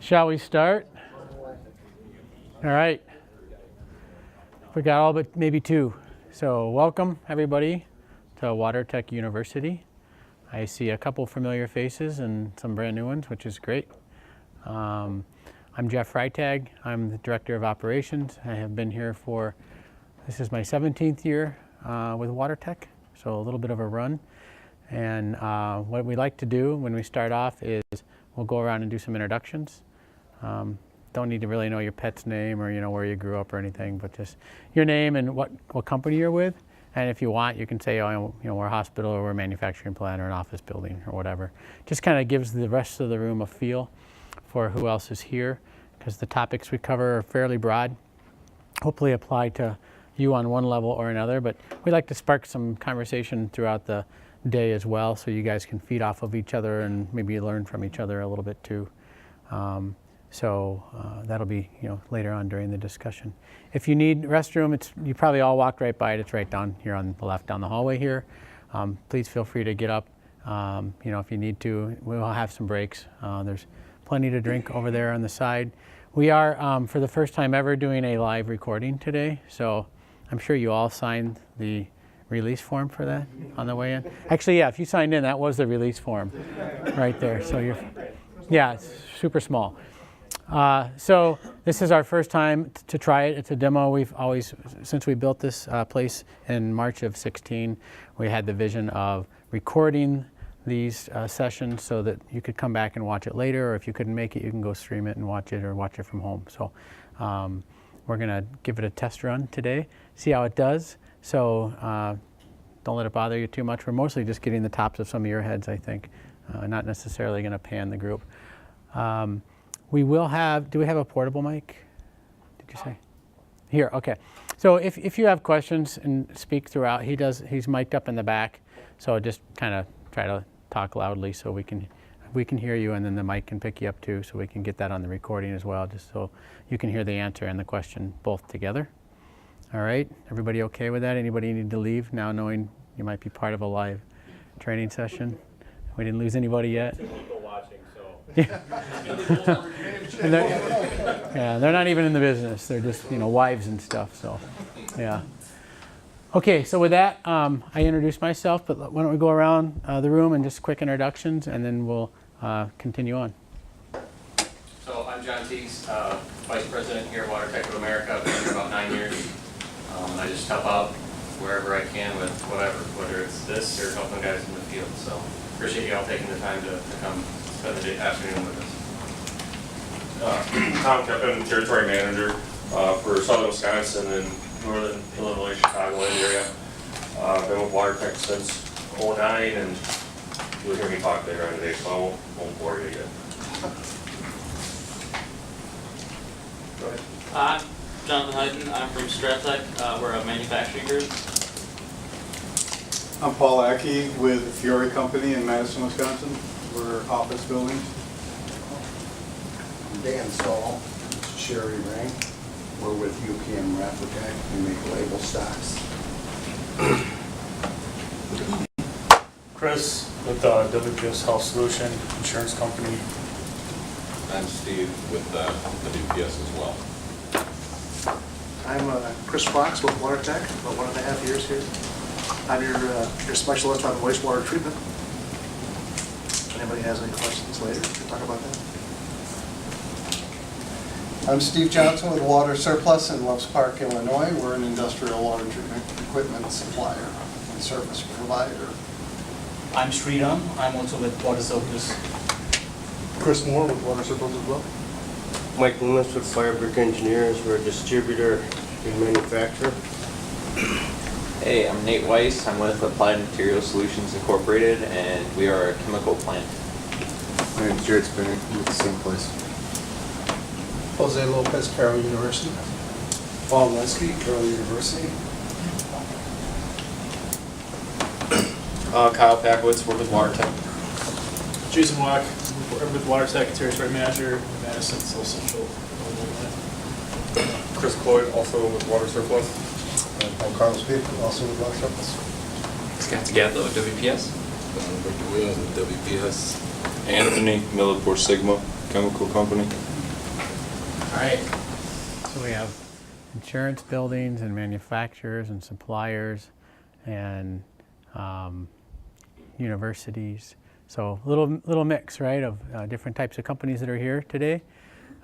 Shall we start? All right. We got all but maybe two. So welcome everybody to WaterTech University. I see a couple familiar faces and some brand new ones, which is great. I'm Jeff Freitag. I'm the Director of Operations. I have been here for, this is my 17th year with WaterTech, so a little bit of a run. And what we like to do when we start off is we'll go around and do some introductions. Don't need to really know your pet's name or where you grew up or anything, but just your name and what company you're with. And if you want, you can say, oh, we're a hospital or we're a manufacturing plant or an office building or whatever. Just kind of gives the rest of the room a feel for who else is here, because the topics we cover are fairly broad, hopefully apply to you on one level or another, but we like to spark some conversation throughout the day as well, so you guys can feed off of each other and maybe learn from each other a little bit too. So that'll be later on during the discussion. If you need restroom, you probably all walked right by it. It's right down here on the left down the hallway here. Please feel free to get up. If you need to, we'll have some breaks. There's plenty to drink over there on the side. We are, for the first time ever, doing a live recording today. So I'm sure you all signed the release form for that on the way in. Actually, yeah, if you signed in, that was the release form right there. So yeah, it's super small. So this is our first time to try it. It's a demo. We've always, since we built this place in March of 16, we had the vision of recording these sessions so that you could come back and watch it later, or if you couldn't make it, you can go stream it and watch it or watch it from home. So we're gonna give it a test run today, see how it does. So don't let it bother you too much. We're mostly just getting the tops of some of your heads, I think. Not necessarily gonna pan the group. We will have, do we have a portable mic? Did you say? Here, okay. So if you have questions and speak throughout, he's mic'd up in the back. So just kind of try to talk loudly so we can hear you, and then the mic can pick you up too, so we can get that on the recording as well, just so you can hear the answer and the question both together. All right, everybody okay with that? Anybody need to leave now knowing you might be part of a live training session? We didn't lose anybody yet. People watching, so. Yeah. They're not even in the business. They're just, wives and stuff, so, yeah. Okay, so with that, I introduced myself, but why don't we go around the room and just quick introductions, and then we'll continue on. So I'm John Teagues, Vice President here at WaterTech of America. I've been here about 9 years. I just help out wherever I can with whatever, whether it's this or helping guys in the field. So appreciate you all taking the time to come spend the afternoon with us. Tom Kippen, Territory Manager for Southern Wisconsin and Northern Illinois, Chicagoland area. I've been with WaterTech since 2009, and you'll hear me talk later on today, so I won't bore you yet. Go ahead. Hi, Jonathan Hyden. I'm from Stratec. We're a manufacturing group. I'm Paul Ackey with Fiore Company in Madison, Wisconsin. We're office buildings. Dan Stahl, Sherry Ring. We're with UPM Rapotech. We make label stocks. Chris with WPS Health Solution Insurance Company. I'm Steve with WPS as well. I'm Chris Fox with WaterTech, about 1.5 years here. I'm your specialist on wastewater treatment. If anybody has any questions later, we can talk about that. I'm Steve Johnson with Water Surplus in Loves Park, Illinois. We're an industrial water treatment equipment supplier and service provider. I'm Sriram. I'm also with Water Surplus. Chris Moore with Water Surplus as well. Mike Loomis with Firebrick Engineers. We're a distributor and manufacturer. Hey, I'm Nate Weiss. I'm with Applied Material Solutions Incorporated, and we are a chemical plant. My name's Jared Spinner with the same place. Jose Lopez, Carroll University. Paul Lesky, Carroll University. Kyle Packowitz, we're with WaterTech. Jason Wack, we're with WaterTech, Territory Manager, Madison, South Central. Chris Cloyd, also with Water Surplus. I'm Carlos Peak, also with Water Surplus. Scott Gatlo with WPS. Victor Williams with WPS. Anthony Miller for Sigma Chemical Company. All right, so we have insurance buildings and manufacturers and suppliers and universities. So little mix, right, of different types of companies that are here today.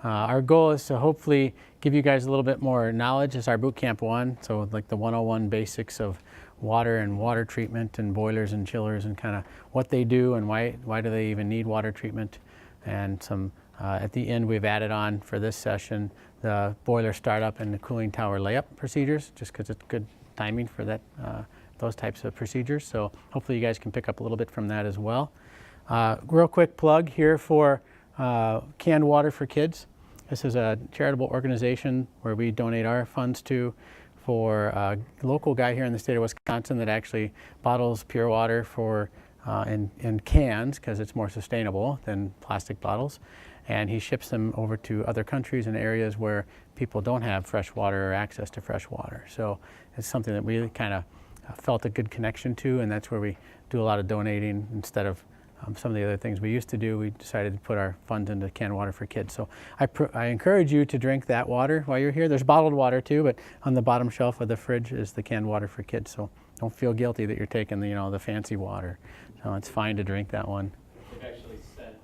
Our goal is to hopefully give you guys a little bit more knowledge as our Boot Camp 1, so like the 101 basics of water and water treatment and boilers and chillers and kind of what they do and why do they even need water treatment. And some, at the end we've added on for this session the boiler startup and the cooling tower layup procedures, just because it's good timing for that, those types of procedures. So hopefully you guys can pick up a little bit from that as well. Real quick plug here for Canned Water for Kids. This is a charitable organization where we donate our funds to for a local guy here in the state of Wisconsin that actually bottles pure water for in cans because it's more sustainable than plastic bottles. And he ships them over to other countries and areas where people don't have fresh water or access to fresh water. So it's something that we kind of felt a good connection to, and that's where we do a lot of donating instead of some of the other things we used to do. We decided to put our funds into Canned Water for Kids. So I encourage you to drink that water while you're here. There's bottled water too, but on the bottom shelf of the fridge is the Canned Water for Kids. So don't feel guilty that you're taking the fancy water. So it's fine to drink that one. We've actually sent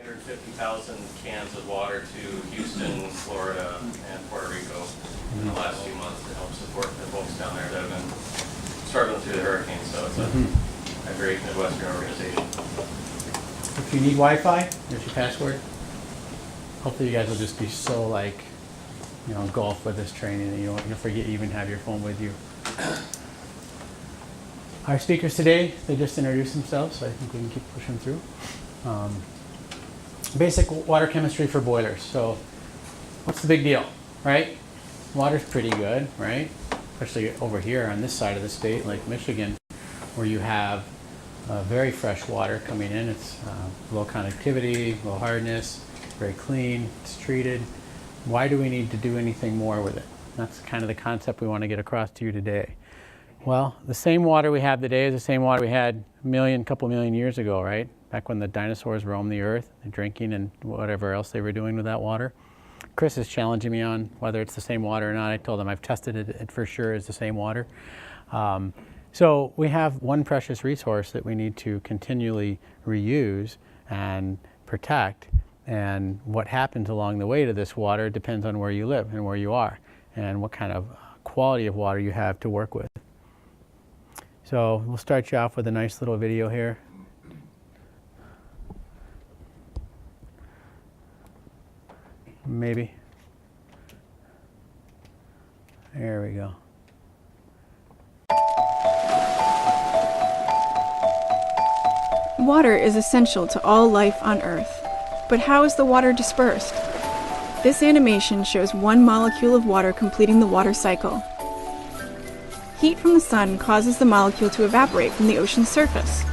350,000 cans of water to Houston, Florida, and Puerto Rico in the last few months to help support the folks down there that have been struggling through the hurricane. So it's a great Midwestern organization. If you need Wi-Fi, there's your password. Hopefully you guys will just be so engulfed with this training that you'll forget you even have your phone with you. Our speakers today, they just introduced themselves, so I think we can keep pushing through. Basic water chemistry for boilers. So what's the big deal, right? Water's pretty good, right? Especially over here on this side of the state, like Michigan, where you have very fresh water coming in. It's low conductivity, low hardness, very clean, it's treated. Why do we need to do anything more with it? That's kind of the concept we want to get across to you today. Well, the same water we have today is the same water we had couple million years ago, right? Back when the dinosaurs roamed the earth, drinking and whatever else they were doing with that water. Chris is challenging me on whether it's the same water or not. I told him I've tested it, it for sure is the same water. So we have one precious resource that we need to continually reuse and protect. And what happens along the way to this water depends on where you live and where you are and what kind of quality of water you have to work with. So we'll start you off with a nice little video here. Maybe. There we go. Water is essential to all life on Earth. But how is the water dispersed? This animation shows one molecule of water completing the water cycle. Heat from the sun causes the molecule to evaporate from the ocean's surface.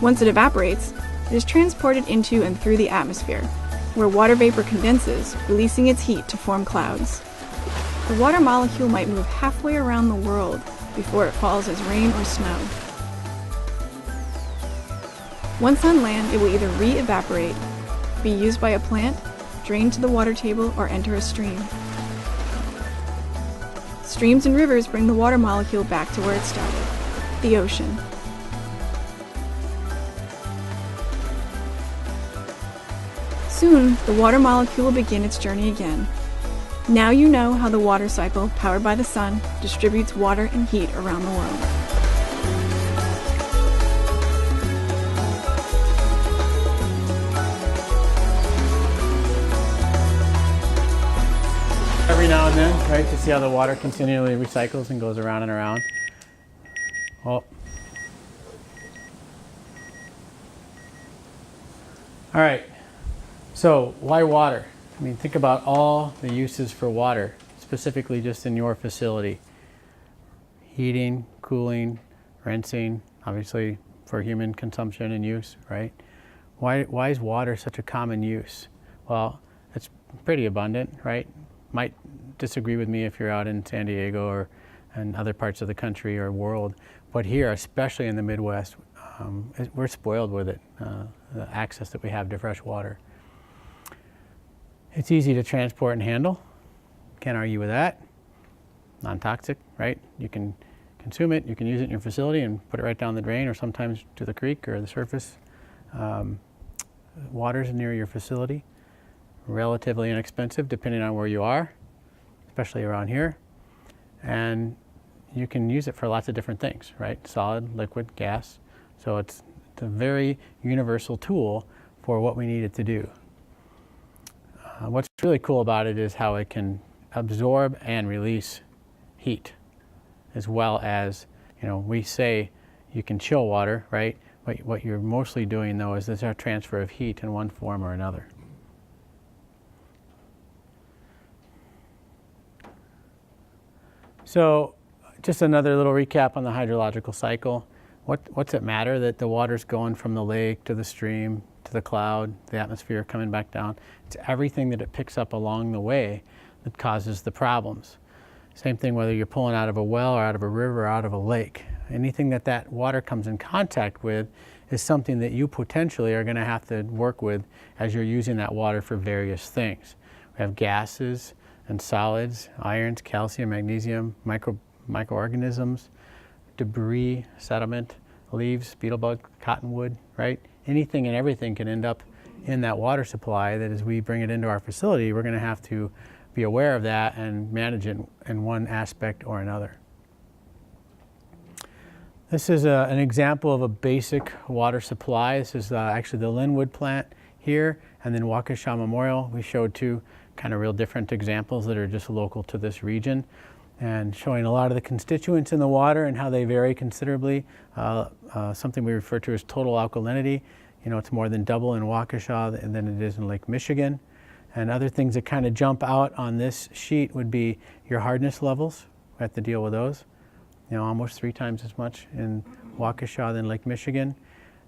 Once it evaporates, it is transported into and through the atmosphere, where water vapor condenses, releasing its heat to form clouds. The water molecule might move halfway around the world before it falls as rain or snow. Once on land, it will either re-evaporate, be used by a plant, drain to the water table, or enter a stream. Streams and rivers bring the water molecule back to where it started, the ocean. Soon, the water molecule will begin its journey again. Now you know how the water cycle, powered by the sun, distributes water and heat around the world. Every now and then, right, to see how the water continually recycles and goes around and around. Oh. All right, so why water? I mean, think about all the uses for water, specifically just in your facility. Heating, cooling, rinsing, obviously for human consumption and use, right? Why is water such a common use? Well, it's pretty abundant, right? Might disagree with me if you're out in San Diego or in other parts of the country or world, but here, especially in the Midwest, we're spoiled with it, the access that we have to fresh water. It's easy to transport and handle. Can't argue with that. Non-toxic, right? You can consume it, you can use it in your facility and put it right down the drain or sometimes to the creek or the surface waters near your facility. Relatively inexpensive depending on where you are, especially around here. And you can use it for lots of different things, right? Solid, liquid, gas. So it's a very universal tool for what we need it to do. What's really cool about it is how it can absorb and release heat, as well as, you know, we say you can chill water, right? But what you're mostly doing though is there's a transfer of heat in one form or another. So just another little recap on the hydrological cycle. What's it matter that the water's going from the lake to the stream to the cloud, the atmosphere coming back down? It's everything that it picks up along the way that causes the problems. Same thing whether you're pulling out of a well or out of a river or out of a lake. Anything that water comes in contact with is something that you potentially are going to have to work with as you're using that water for various things. We have gases and solids, irons, calcium, magnesium, microorganisms, debris, sediment, leaves, beetle bug, cottonwood, right? Anything and everything can end up in that water supply that as we bring it into our facility, we're going to have to be aware of that and manage it in one aspect or another. This is an example of a basic water supply. This is actually the Linwood plant here, and then Waukesha Memorial. We showed two kind of real different examples that are just local to this region, and showing a lot of the constituents in the water and how they vary considerably. Something we refer to as total alkalinity. You know, it's more than double in Waukesha than it is in Lake Michigan. And other things that kind of jump out on this sheet would be your hardness levels. We have to deal with those. You know, almost 3 times as much in Waukesha than Lake Michigan.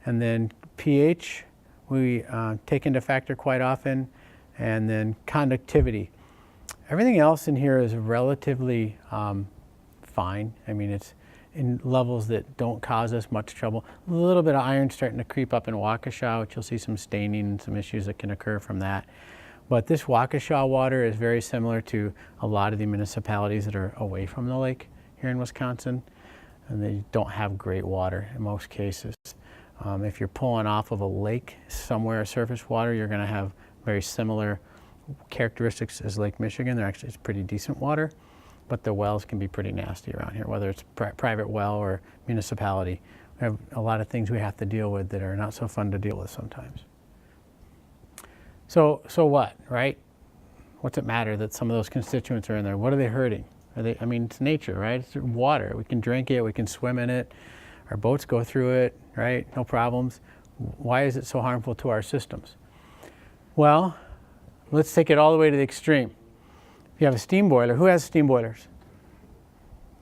And then pH, we take into factor quite often. And then conductivity. Everything else in here is relatively fine. I mean, it's in levels that don't cause us much trouble. A little bit of iron starting to creep up in Waukesha, which you'll see some staining and some issues that can occur from that. But this Waukesha water is very similar to a lot of the municipalities that are away from the lake here in Wisconsin, and they don't have great water in most cases. If you're pulling off of a lake somewhere, surface water, you're going to have very similar characteristics as Lake Michigan. It's pretty decent water, but the wells can be pretty nasty around here, whether it's private well or municipality. We have a lot of things we have to deal with that are not so fun to deal with sometimes. So what, right? What's it matter that some of those constituents are in there? What are they hurting? I mean, it's nature, right? It's water. We can drink it, we can swim in it, our boats go through it, right? No problems. Why is it so harmful to our systems? Well, let's take it all the way to the extreme. If you have a steam boiler, who has steam boilers?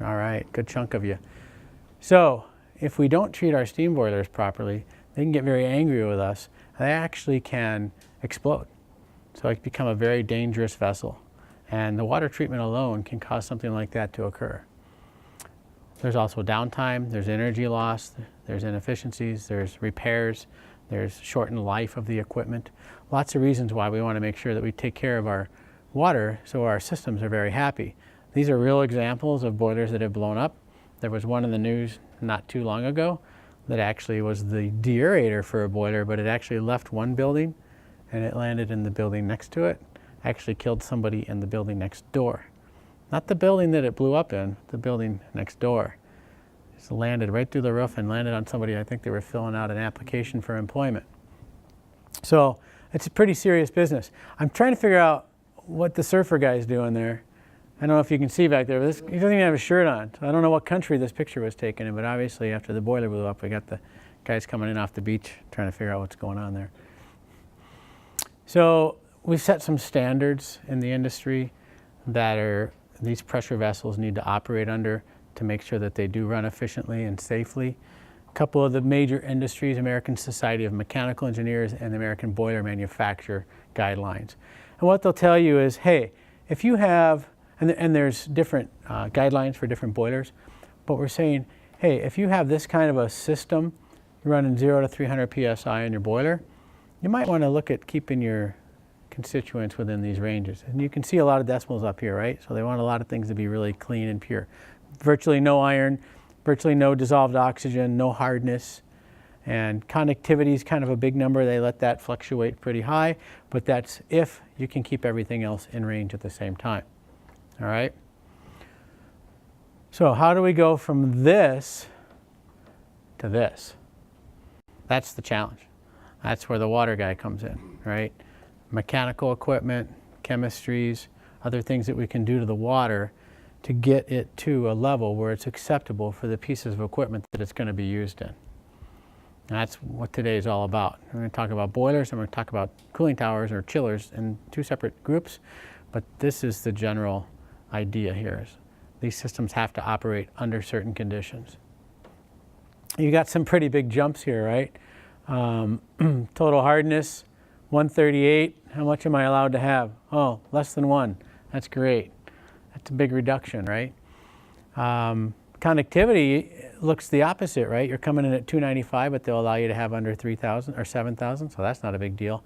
All right, good chunk of you. So if we don't treat our steam boilers properly, they can get very angry with us. They actually can explode. So it can become a very dangerous vessel. And the water treatment alone can cause something like that to occur. There's also downtime, there's energy loss, there's inefficiencies, there's repairs, there's shortened life of the equipment. Lots of reasons why we want to make sure that we take care of our water so our systems are very happy. These are real examples of boilers that have blown up. There was one in the news not too long ago that actually was the deaerator for a boiler, but it actually left one building and it landed in the building next to it. Actually killed somebody in the building next door. Not the building that it blew up in, the building next door. It landed right through the roof and landed on somebody. I think they were filling out an application for employment. So it's a pretty serious business. I'm trying to figure out what the surfer guy's doing there. I don't know if you can see back there, but he doesn't even have a shirt on. So I don't know what country this picture was taken in, but obviously after the boiler blew up, we got the guys coming in off the beach trying to figure out what's going on there. So we've set some standards in the industry that these pressure vessels need to operate under to make sure that they do run efficiently and safely. A couple of the major industries, American Society of Mechanical Engineers and the American Boiler Manufacturer guidelines. And what they'll tell you is, hey, if you have, and there's different guidelines for different boilers, but we're saying, hey, if you have this kind of a system running 0 to 300 PSI in your boiler, you might want to look at keeping your constituents within these ranges. And you can see a lot of decimals up here, right? So they want a lot of things to be really clean and pure. Virtually no iron, virtually no dissolved oxygen, no hardness. And conductivity is kind of a big number. They let that fluctuate pretty high, but that's if you can keep everything else in range at the same time. All right? So how do we go from this to this? That's the challenge. That's where the water guy comes in, right? Mechanical equipment, chemistries, other things that we can do to the water to get it to a level where it's acceptable for the pieces of equipment that it's going to be used in. And that's what today is all about. We're going to talk about boilers and we're going to talk about cooling towers or chillers in two separate groups, but this is the general idea here. Is these systems have to operate under certain conditions. You got some pretty big jumps here, right? Total hardness, 138. How much am I allowed to have? Oh, less than 1. That's great. That's a big reduction, right? Conductivity looks the opposite, right? You're coming in at 295, but they'll allow you to have under 3,000 or 7,000, so that's not a big deal.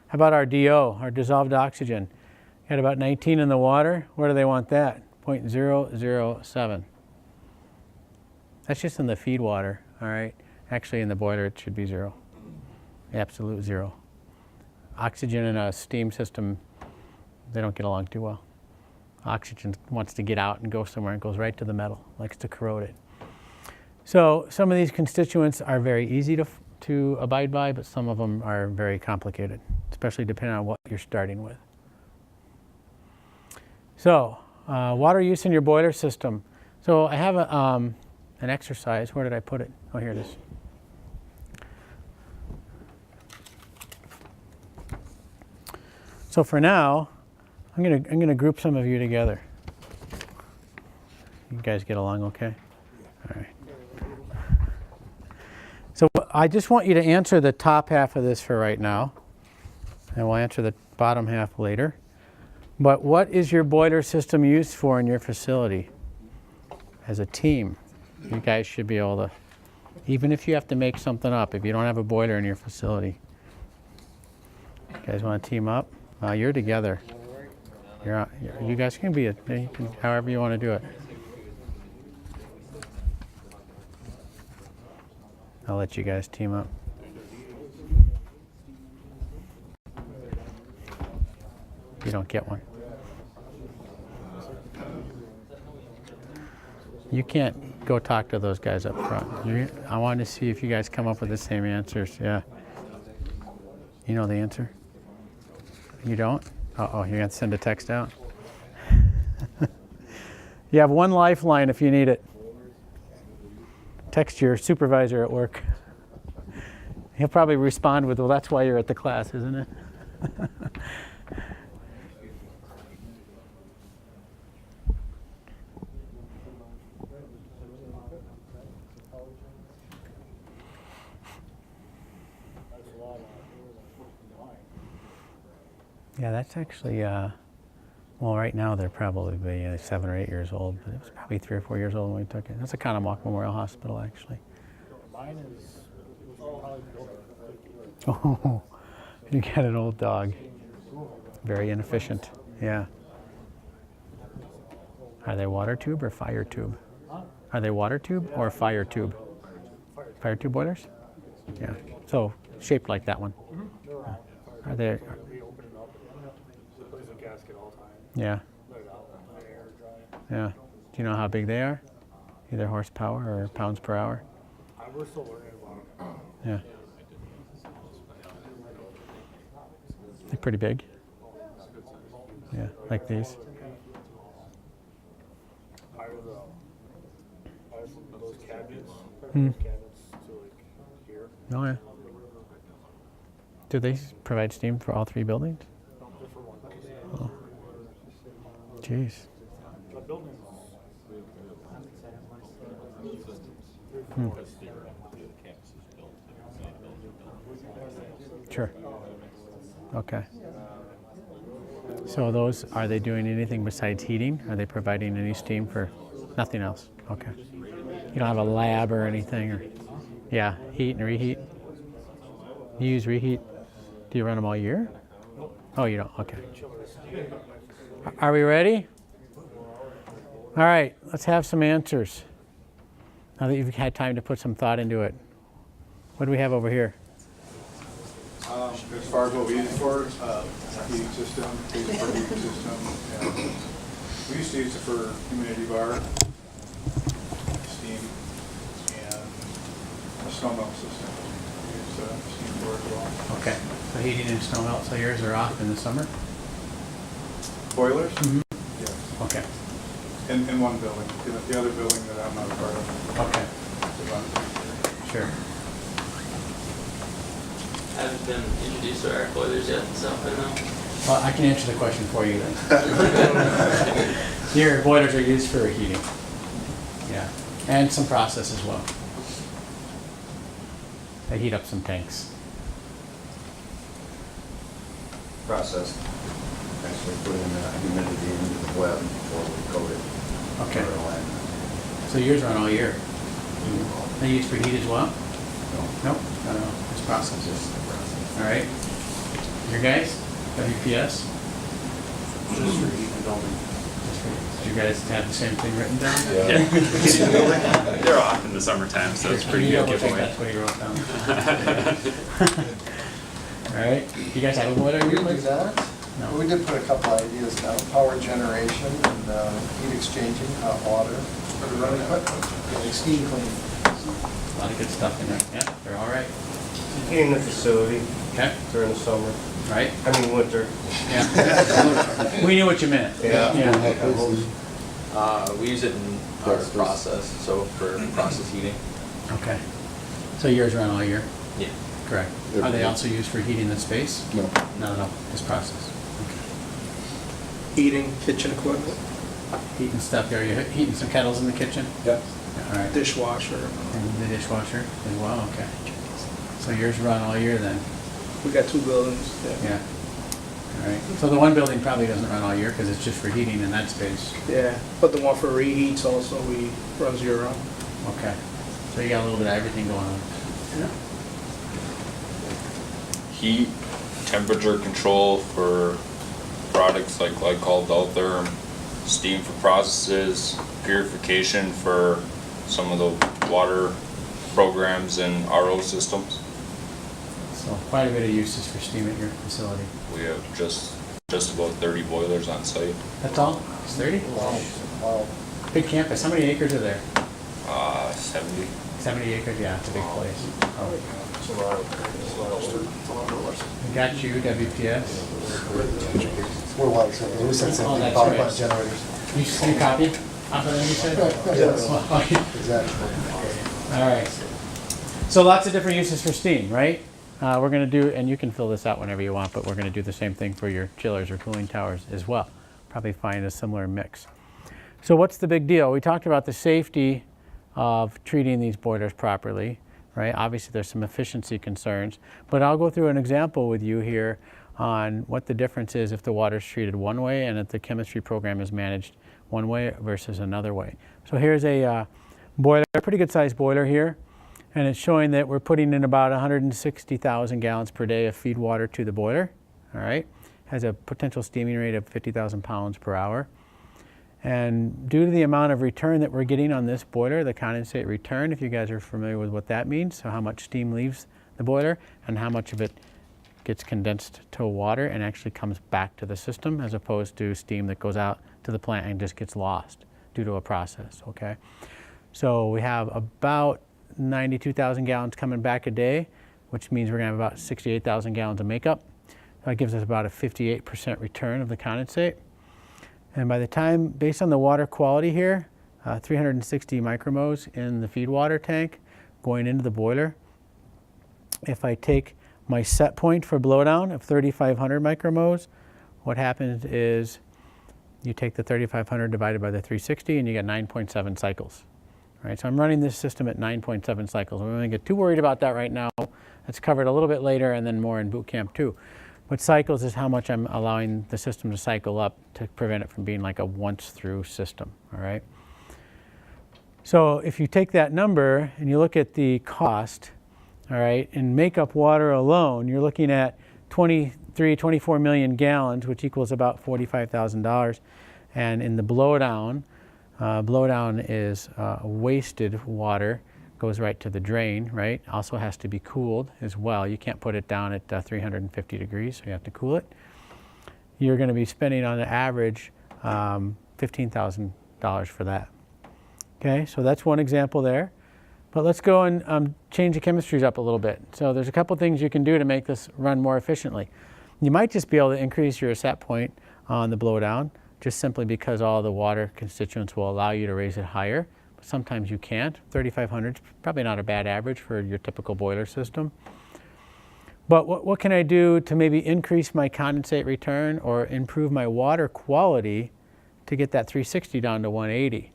How about our DO, our dissolved oxygen? Got about 19 in the water. Where do they want that? 0.007. That's just in the feed water, all right? Actually, in the boiler, it should be 0. Absolute 0. Oxygen in a steam system, they don't get along too well. Oxygen wants to get out and go somewhere and goes right to the metal, likes to corrode it. So some of these constituents are very easy to abide by, but some of them are very complicated, especially depending on what you're starting with. So water use in your boiler system. So I have an exercise. Where did I put it? Oh, here it is. So for now, I'm gonna group some of you together. You guys get along okay? All right. So I just want you to answer the top half of this for right now, and we'll answer the bottom half later. But what is your boiler system used for in your facility? As a team, you guys should be able to, even if you have to make something up, if you don't have a boiler in your facility. You guys want to team up? You're together. You guys can be however you want to do it. I'll let you guys team up. You don't get one. You can't go talk to those guys up front. I wanted to see if you guys come up with the same answers. Yeah. You know the answer? You don't? Uh-oh, you're going to send a text out? You have one lifeline if you need it. Text your supervisor at work. He'll probably respond with, well, that's why you're at the class, isn't it? Yeah, that's actually, well, right now they're probably 7 or 8 years old, but it was probably 3 or 4 years old when we took it. That's a Conomowoc Memorial Hospital, actually. Mine is probably built. Oh, you got an old dog. Very inefficient, yeah. Are they water tube or fire tube? Are they water tube or fire tube? Fire tube boilers? Yeah, so shaped like that one. Are they? Yeah. Yeah. Do you know how big they are? Either horsepower or pounds per hour? We're still learning about it. Yeah. They're pretty big. Yeah, like these. Those cabinets, cabinets to like here. Oh yeah. Do they provide steam for all 3 buildings? No, just for one. Oh. Jeez. The buildings. Sure. Okay. So those, are they doing anything besides heating? Are they providing any steam for nothing else? Okay. You don't have a lab or anything, or yeah, heat and reheat. You use reheat. Do you run them all year? Oh, you don't? Okay. Are we ready? All right, let's have some answers. Now that you've had time to put some thought into it. What do we have over here? As far as what we use it for, heating system, basic for heating system. And we used to use it for humidity bar, steam, and a snow melt system. We use steam for as well. Okay, so heating and snow melt, so yours are off in the summer? Boilers? Mm-hmm. Yes. Okay. In one building. The other building that I'm not a part of. Okay. they run it. Sure. I haven't been introduced to our boilers yet, so I don't know. Well, I can answer the question for you then. Your boilers are used for heating. Yeah, and some process as well. They heat up some tanks. Process. Actually putting humidity into the web before we coat it. Okay. So yours run all year? They use for heat as well? No. Nope. No. It's process. All right. Your guys? WPS? Just for heat and building. Did you guys have the same thing written down? Yeah. They're off in the summertime, so it's pretty good giveaway. That's what you wrote down. All right. You guys have a boiler? We do that. No. We did put a couple ideas down, power generation and heat exchanging, hot water, for the running equipment, like steam cleaning. A lot of good stuff in there. Yeah, they're all right. Heating the facility. Okay. During the summer. Right. I mean winter. Yeah. We knew what you meant. Yeah. We use it in our process, so for process heating. Okay. So yours run all year? Yeah. Correct. Are they also used for heating the space? No. No, just process. Heating, kitchen equipment, Heating stuff, are you heating some kettles in the kitchen? Yep. Yeah, all right. dishwasher. And the dishwasher as well, okay. So yours run all year then? We got 2 buildings. Yeah. All right. So the one building probably doesn't run all year because it's just for heating in that space. Yeah, but the one for reheats also, we runs year round. Okay. So you got a little bit of everything going on. Yeah. Heat, temperature control for products like glycol, Deltherm, steam for processes, purification for some of the water programs and RO systems. So quite a bit of uses for steam at your facility. We have just about 30 boilers on site. That's all? It's 30? Wow. Big campus. How many acres are there? 70. 70 acres, yeah, it's a big place. It's a lot of We got you, WPS. We're water service. We said Oh, something, that's power right. plant generators. You see a copy of it, you said? Yes, exactly. All right. So lots of different uses for steam, right? We're going to do, and you can fill this out whenever you want, but we're going to do the same thing for your chillers or cooling towers as well. Probably find a similar mix. So what's the big deal? We talked about the safety of treating these boilers properly, right? Obviously there's some efficiency concerns, but I'll go through an example with you here on what the difference is if the water's treated one way and if the chemistry program is managed one way versus another way. So here's a boiler, a pretty good sized boiler here, and it's showing that we're putting in about 160,000 gallons per day of feed water to the boiler, all right? Has a potential steaming rate of 50,000 pounds per hour. And due to the amount of return that we're getting on this boiler, the condensate return, if you guys are familiar with what that means, so how much steam leaves the boiler and how much of it gets condensed to water and actually comes back to the system as opposed to steam that goes out to the plant and just gets lost due to a process, okay? So we have about 92,000 gallons coming back a day, which means we're gonna have about 68,000 gallons of makeup. That gives us about a 58% return of the condensate. And by the time, based on the water quality here, 360 micromoles in the feed water tank going into the boiler. If I take my set point for blowdown of 3,500 micromoles, what happens is you take the 3,500 divided by the 360 and you get 9.7 cycles. Right, so I'm running this system at 9.7 cycles. We don't want to get too worried about that right now. That's covered a little bit later and then more in boot camp too. But cycles is how much I'm allowing the system to cycle up to prevent it from being like a once through system, all right? So if you take that number and you look at the cost, all right, in makeup water alone, you're looking at $24 24 million gallons, which equals about $45,000. And in the blowdown, blowdown is wasted water, goes right to the drain, right? Also has to be cooled as well. You can't put it down at 350 degrees, so you have to cool it. You're going to be spending on the average $15,000 for that. Okay, so that's one example there. But let's go and change the chemistries up a little bit. So there's a couple things you can do to make this run more efficiently. You might just be able to increase your set point on the blowdown, just simply because all the water constituents will allow you to raise it higher. But sometimes you can't. 3,500 is probably not a bad average for your typical boiler system. But what can I do to maybe increase my condensate return or improve my water quality to get that 360 down to 180?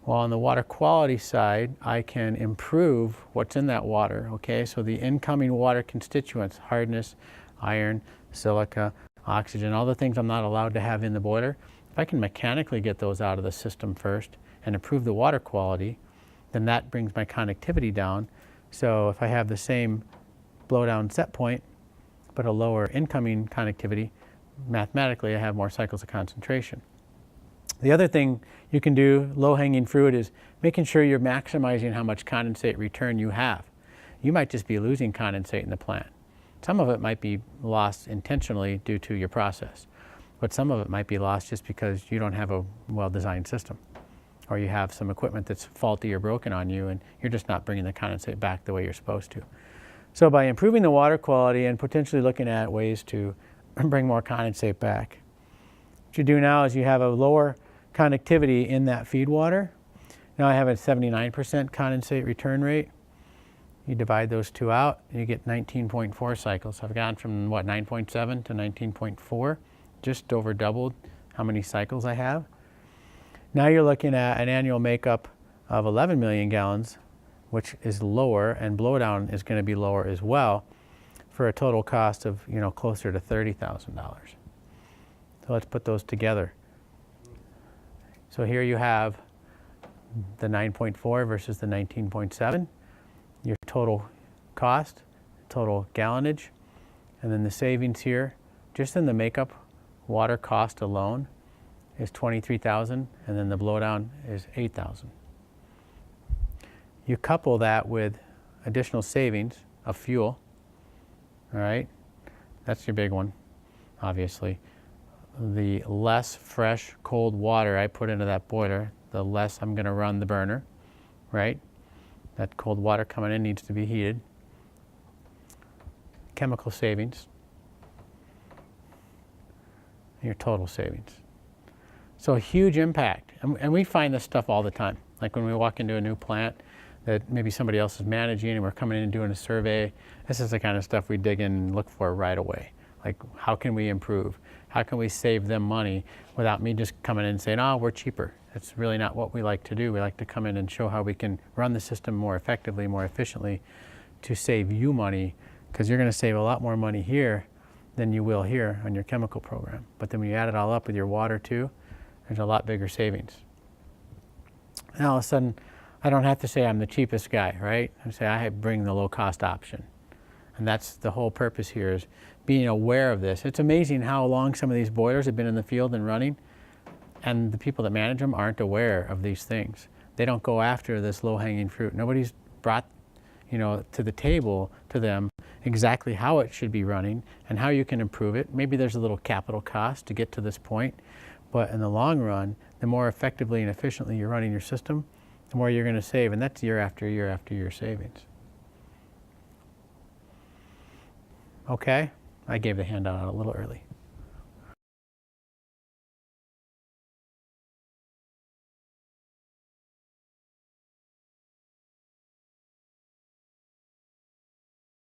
Well, on the water quality side, I can improve what's in that water, okay? So the incoming water constituents, hardness, iron, silica, oxygen, all the things I'm not allowed to have in the boiler, if I can mechanically get those out of the system first and improve the water quality, then that brings my conductivity down. So if I have the same blowdown set point, but a lower incoming conductivity, mathematically I have more cycles of concentration. The other thing you can do, low-hanging fruit, is making sure you're maximizing how much condensate return you have. You might just be losing condensate in the plant. Some of it might be lost intentionally due to your process, but some of it might be lost just because you don't have a well-designed system, or you have some equipment that's faulty or broken on you and you're just not bringing the condensate back the way you're supposed to. So by improving the water quality and potentially looking at ways to bring more condensate back, what you do now is you have a lower conductivity in that feed water. Now I have a 79% condensate return rate. You divide those two out and you get 19.4 cycles. So I've gone from what, 9.7 to 19.4, just over doubled how many cycles I have. Now you're looking at an annual makeup of 11 million gallons, which is lower, and blowdown is going to be lower as well, for a total cost of, you know, closer to $30,000. So let's put those together. So here you have the 9.4 versus the 19.7, your total cost, total gallonage, and then the savings here, just in the makeup water cost alone, is $23,000, and then the blowdown is $8,000. You couple that with additional savings of fuel, all right? That's your big one, obviously. The less fresh, cold water I put into that boiler, the less I'm going to run the burner, right? That cold water coming in needs to be heated. Chemical savings, your total savings. So a huge impact. And we find this stuff all the time. Like when we walk into a new plant that maybe somebody else is managing and we're coming in and doing a survey, this is the kind of stuff we dig in and look for right away. Like, how can we improve? How can we save them money without me just coming in and saying, oh, we're cheaper? That's really not what we like to do. We like to come in and show how we can run the system more effectively, more efficiently to save you money, because you're going to save a lot more money here than you will here on your chemical program. But then when you add it all up with your water too, there's a lot bigger savings. And all of a sudden, I don't have to say I'm the cheapest guy, right? I say I bring the low-cost option. And that's the whole purpose here, is being aware of this. It's amazing how long some of these boilers have been in the field and running, and the people that manage them aren't aware of these things. They don't go after this low-hanging fruit. Nobody's brought, you know, to the table to them exactly how it should be running and how you can improve it. Maybe there's a little capital cost to get to this point, but in the long run, the more effectively and efficiently you're running your system, the more you're going to save, and that's year after year after year savings. Okay, I gave the handout out a little early.